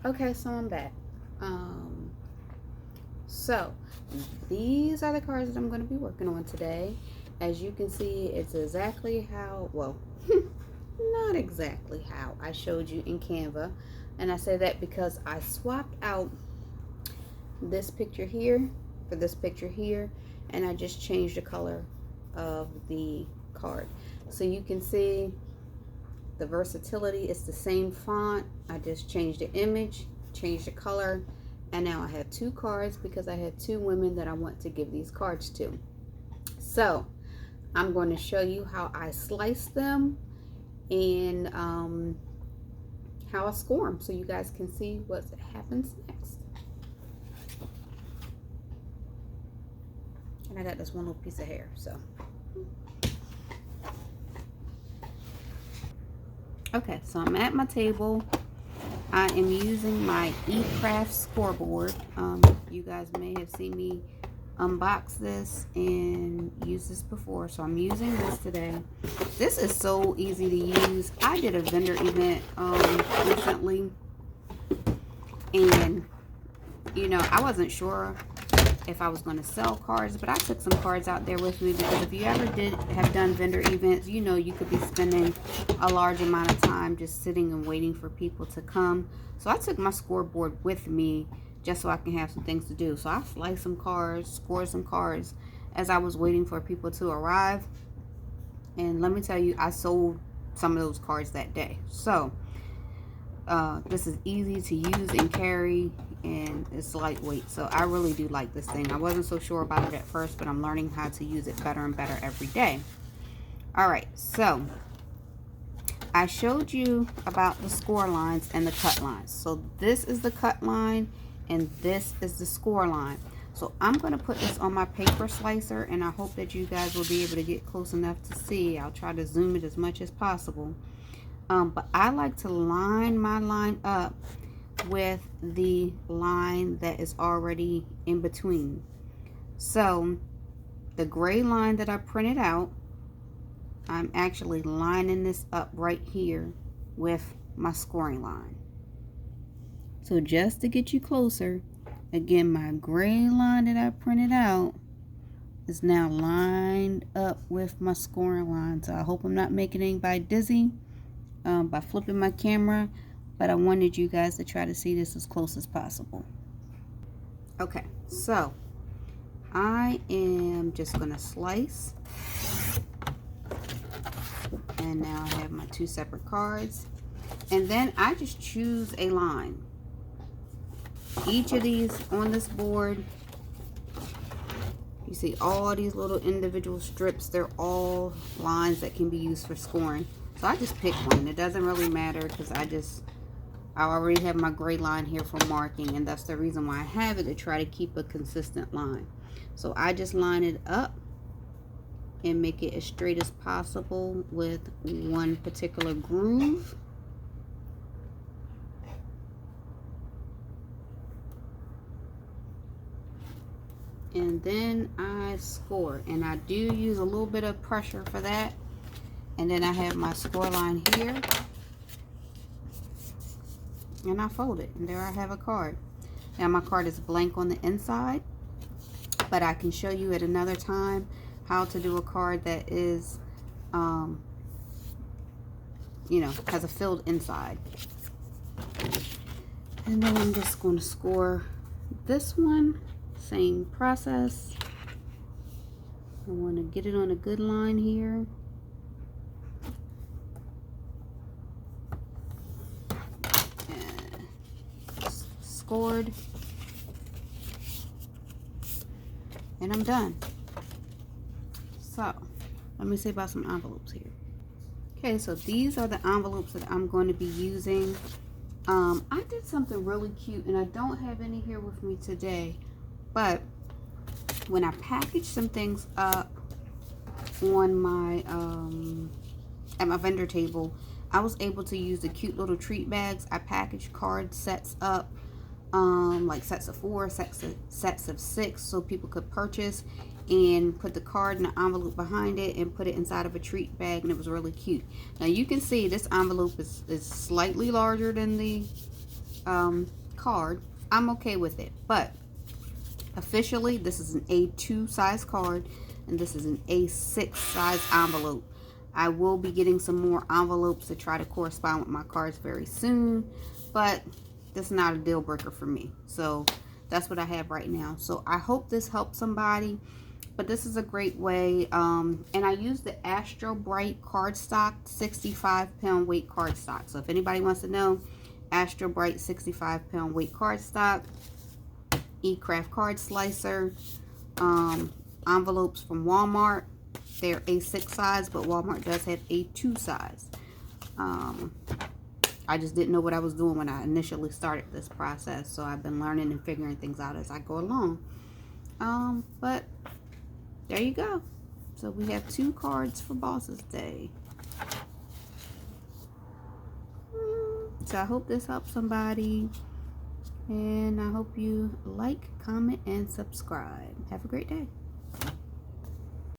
Okay, so I'm back. Um, so these are the cards that I'm going to be working on today. As you can see, it's exactly how, well, not exactly how I showed you in Canva. And I say that because I swapped out this picture here for this picture here, and I just changed the color of the card. So you can see the versatility is the same font. I just changed the image, changed the color, and now I have two cards because I had two women that I want to give these cards to. So I'm going to show you how I slice them and how I score them so you guys can see what happens next. And I got this one little piece of hair, so. Okay, so I'm at my table. I am using my eCraft scoreboard. You guys may have seen me unbox this and use this before, so I'm using this today. This is so easy to use. I did a vendor event recently, and you know, I wasn't sure if I was going to sell cards, but I took some cards out there with me because if you ever have done vendor events, you know you could be spending a large amount of time just sitting and waiting for people to come. So I took my scoreboard with me just so I can have some things to do. So I sliced some cards, scored some cards as I was waiting for people to arrive. And let me tell you, I sold some of those cards that day. So this is easy to use and carry, and it's lightweight, so I really do like this thing. I wasn't so sure about it at first, but I'm learning how to use it better and better every day. All right, so I showed you about the score lines and the cut lines. So this is the cut line and this is the score line. So I'm going to put this on my paper slicer, and I hope that you guys will be able to get close enough to see. I'll try to zoom it as much as possible. But I like to line my line up with the line that is already in between. So the gray line that I printed out, I'm actually lining this up right here with my scoring line. So just to get you closer, again, my gray line that I printed out is now lined up with my scoring line. So I hope I'm not making anybody dizzy by flipping my camera, but I wanted you guys to try to see this as close as possible. Okay, so I am just gonna slice, and now I have my two separate cards, and then I just choose a line. Each of these on this board, you see all these little individual strips, they're all lines that can be used for scoring. So I just pick one. It doesn't really matter because I already have my gray line here for marking, and that's the reason why I have it, to try to keep a consistent line. So I just line it up and make it as straight as possible with one particular groove. And then I score, and I do use a little bit of pressure for that. And then I have my score line here, and I fold it, and there I have a card. Now my card is blank on the inside, but I can show you at another time how to do a card that is, you know, has a filled inside. And then I'm just going to score this one, same process. I want to get it on a good line here. Scored, and I'm done. So let me say about some envelopes here. Okay, so these are the envelopes that I'm going to be using. I did something really cute, and I don't have any here with me today, but when I packaged some things up on my at my vendor table, I was able to use the cute little treat bags. I packaged card sets up, like sets of 4, sets of 6, so people could purchase and put the card in an envelope behind it and put it inside of a treat bag, and it was really cute. Now you can see this envelope is slightly larger than the card, I'm okay with it. But officially, this is an A2 size card, and this is an A6 size envelope. I will be getting some more envelopes to try to correspond with my cards very soon, but this is not a deal breaker for me. So that's what I have right now. So I hope this helps somebody, but this is a great way. And I use the Astro Bright cardstock, 65-pound weight cardstock. So if anybody wants to know, Astro Bright 65-pound weight cardstock, eCraft card slicer, envelopes from Walmart. They're A6 size, but Walmart does have A2 size. I just didn't know what I was doing when I initially started this process, so I've been learning and figuring things out as I go along. But there you go. So we have 2 cards for Bosses Day. So I hope this helps somebody, and I hope you like, comment, and subscribe. Have a great day.